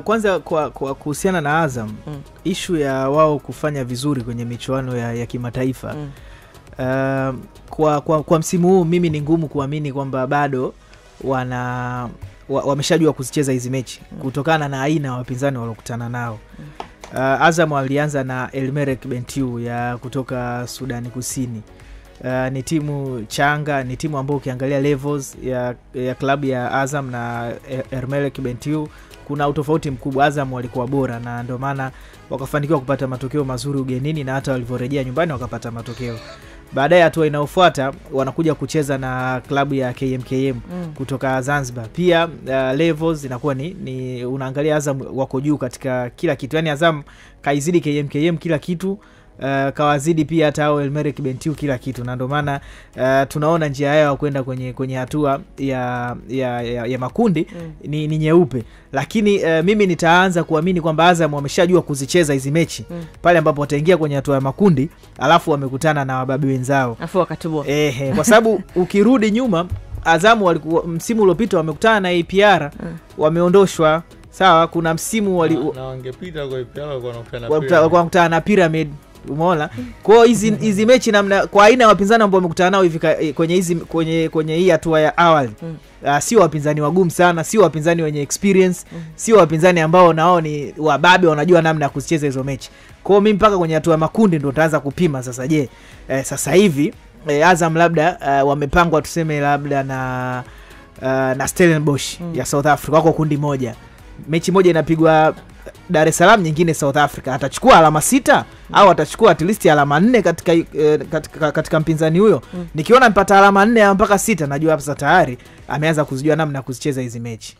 Kwanza kwa kuhusiana na Azam, issue ya wao kufanya vizuri kwenye michuano ya kimataifa. Kwa msimu huu mimi ni ngumu kuamini kwamba bado wameshajua kuzicheza hizi mechi kutokana na aina ya wapinzani walokutana nao. Azam walianza na El Merreikh Bentiu ya kutoka Sudani Kusini. Ni timu changa, ni timu ambayo ukiangalia levels ya klabu ya Azam na El Merreikh Bentiu kuna utofauti mkubwa. Azam walikuwa bora na ndio maana wakafanikiwa kupata matokeo mazuri ugenini na hata walivyorejea nyumbani wakapata matokeo. Baadaye hatua inayofuata wanakuja kucheza na klabu ya KMKM kutoka Zanzibar. Pia levels inakuwa ni unaangalia Azam wako juu katika kila kitu. Yaani Azam kaizidi KMKM kila kitu, kawazidi pia hata El Merreikh Bentiu kila kitu. Na ndio maana tunaona njia yao kwenda kwenye hatua ya makundi ni nyeupe. Lakini mimi nitaanza kuamini kwamba Azam wameshajua kuzicheza hizi mechi pale ambapo wataingia kwenye hatua ya makundi, alafu wamekutana na wababe wenzao. Alafu wakatubua. Kwa sababu ukirudi nyuma Azam walikuwa msimu uliopita wamekutana na APR, wameondoshwa. Sawa, kuna msimu na wangepita kwa APR kwa kutana na Pyramid. Umeona? Kwa hizi mechi namna kwa aina ya wapinzani ambao wamekutana nao hivi kwenye hii hatua ya awali. Sio wapinzani wagumu sana, sio wapinzani wenye experience, sio wapinzani ambao nao ni wababe wanajua namna ya kuzicheza hizo mechi. Kwa mimi mpaka kwenye hatua ya makundi ndio nitaanza kupima sasa. Je, sasa hivi Azam labda wamepangwa tuseme labda na Stellenbosch ya South Africa, wako kundi moja. Mechi moja inapigwa Dar es Salaam, nyingine South Africa. Atachukua alama 6 au atachukua at least alama 4 katika mpinzani huyo? Nikiona mpata alama 4 mpaka 6 najua hapa tayari ameanza kuzijua namna kuzicheza hizi mechi.